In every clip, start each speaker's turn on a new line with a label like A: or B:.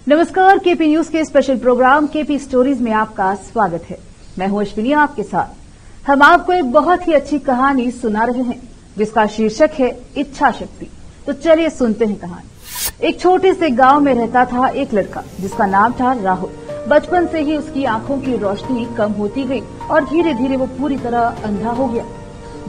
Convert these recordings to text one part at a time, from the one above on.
A: नमस्कार, KP news के special programme KP stories में आपका स्वागत है। मैं हूं अश्विनी आपके साथ। हम आपको एक बहुत ही अच्छी कहानी सुना रहे हैं जिसका शीर्षक है इच्छा शक्ति। तो चलिए सुनते हैं कहानी। एक छोटे से गांव में रहता था एक लड़का जिसका नाम था राहुल। बचपन से ही उसकी आंखों की रोशनी कम होती गई और धीरे धीरे वो पूरी तरह अंधा हो गया।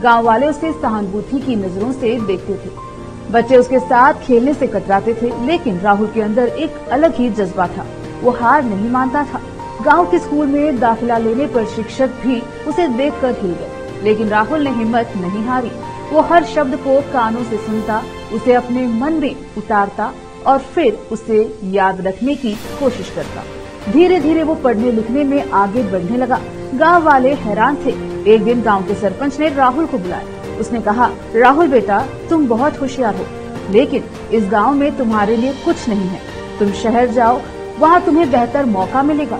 A: गांव वाले उसे सहानुभूति की नजरों से देखते थे। बच्चे उसके साथ खेलने से कतराते थे, लेकिन राहुल के अंदर एक अलग ही जज्बा था। वो हार नहीं मानता था। गांव के स्कूल में दाखिला लेने पर शिक्षक भी उसे देखकर हिल गए, लेकिन राहुल ने हिम्मत नहीं हारी। वो हर शब्द को कानों से सुनता, उसे अपने मन में उतारता और फिर उसे याद रखने की कोशिश करता। धीरे धीरे वो पढ़ने लिखने में आगे बढ़ने लगा। गांव वाले हैरान थे। एक दिन गांव के सरपंच ने राहुल को बुलाया। उसने कहा, राहुल बेटा, तुम बहुत होशियार हो, लेकिन इस गांव में तुम्हारे लिए कुछ नहीं है। तुम शहर जाओ, वहां तुम्हें बेहतर मौका मिलेगा।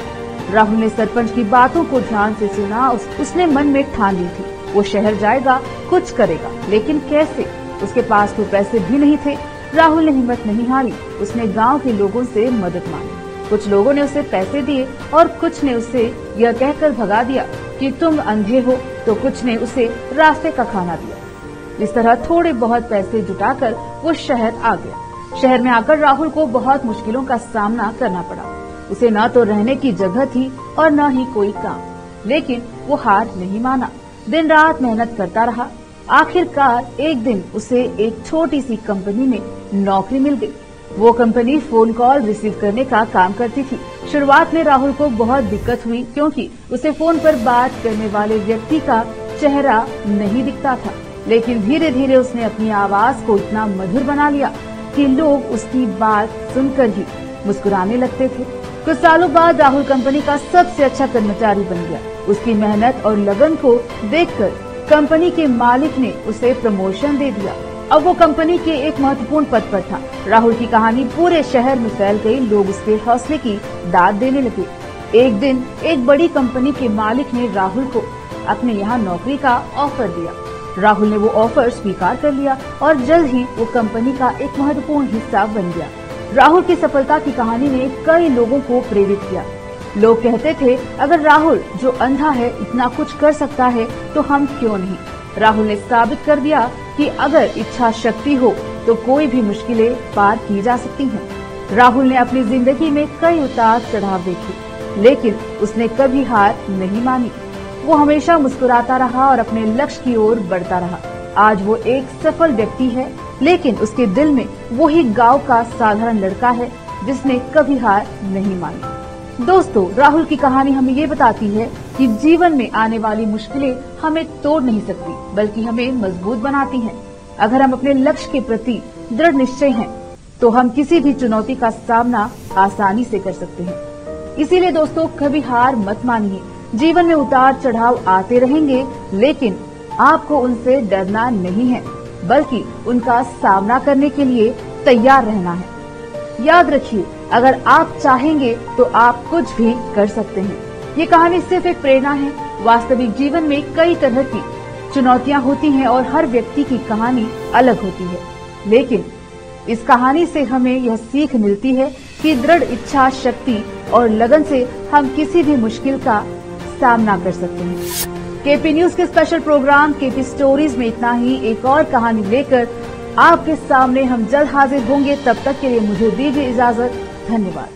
A: राहुल ने सरपंच की बातों को ध्यान से सुना। उसने मन में ठान ली थी, वो शहर जाएगा, कुछ करेगा, लेकिन कैसे? उसके पास तो पैसे भी नहीं थे। राहुल ने हिम्मत नहीं हारी। उसने गाँव के लोगों से मदद मांगी। कुछ लोगों ने उसे पैसे दिए और कुछ ने उसे यह कहकर भगा दिया कि तुम अंधे हो, तो कुछ ने उसे रास्ते का खाना दिया। इस तरह थोड़े बहुत पैसे जुटाकर वो शहर आ गया। शहर में आकर राहुल को बहुत मुश्किलों का सामना करना पड़ा। उसे न तो रहने की जगह थी और न ही कोई काम, लेकिन वो हार नहीं माना। दिन रात मेहनत करता रहा। आखिरकार एक दिन उसे एक छोटी सी कंपनी में नौकरी मिल गई। वो कंपनी फोन कॉल रिसीव करने का काम करती थी। शुरुआत में राहुल को बहुत दिक्कत हुई, क्योंकि उसे फोन पर बात करने वाले व्यक्ति का चेहरा नहीं दिखता था। लेकिन धीरे धीरे उसने अपनी आवाज को इतना मधुर बना लिया कि लोग उसकी बात सुनकर ही मुस्कुराने लगते थे। कुछ सालों बाद राहुल कंपनी का सबसे अच्छा कर्मचारी बन गया। उसकी मेहनत और लगन को देखकर कंपनी के मालिक ने उसे प्रमोशन दे दिया। अब वो कंपनी के एक महत्वपूर्ण पद पर था। राहुल की कहानी पूरे शहर में फैल गई। लोग उसके हौसले की दाद देने लगे। एक दिन एक बड़ी कंपनी के मालिक ने राहुल को अपने यहाँ नौकरी का ऑफर दिया। राहुल ने वो ऑफर स्वीकार कर लिया और जल्द ही वो कंपनी का एक महत्वपूर्ण हिस्सा बन गया। राहुल की सफलता की कहानी ने कई लोगों को प्रेरित किया। लोग कहते थे, अगर राहुल जो अंधा है इतना कुछ कर सकता है, तो हम क्यों नहीं? राहुल ने साबित कर दिया कि अगर इच्छा शक्ति हो तो कोई भी मुश्किलें पार की जा सकती हैं। राहुल ने अपनी जिंदगी में कई उतार चढ़ाव देखे, लेकिन उसने कभी हार नहीं मानी। वो हमेशा मुस्कुराता रहा और अपने लक्ष्य की ओर बढ़ता रहा। आज वो एक सफल व्यक्ति है, लेकिन उसके दिल में वही गांव का साधारण लड़का है जिसने कभी हार नहीं मानी। दोस्तों, राहुल की कहानी हमें ये बताती है कि जीवन में आने वाली मुश्किलें हमें तोड़ नहीं सकती, बल्कि हमें मजबूत बनाती हैं। अगर हम अपने लक्ष्य के प्रति दृढ़ निश्चय हैं, तो हम किसी भी चुनौती का सामना आसानी से कर सकते हैं। इसीलिए दोस्तों, कभी हार मत मानिए। जीवन में उतार चढ़ाव आते रहेंगे, लेकिन आपको उनसे डरना नहीं है, बल्कि उनका सामना करने के लिए तैयार रहना है। याद रखिए, अगर आप चाहेंगे तो आप कुछ भी कर सकते हैं। ये कहानी सिर्फ एक प्रेरणा है। वास्तविक जीवन में कई तरह की चुनौतियां होती हैं और हर व्यक्ति की कहानी अलग होती है, लेकिन इस कहानी से हमें यह सीख मिलती है कि दृढ़ इच्छा शक्ति और लगन से हम किसी भी मुश्किल का सामना कर सकते हैं। केपी न्यूज के स्पेशल प्रोग्राम केपी स्टोरीज में इतना ही। एक और कहानी लेकर आपके सामने हम जल्द हाजिर होंगे। तब तक के लिए मुझे दीजिए इजाजत। धन्यवाद।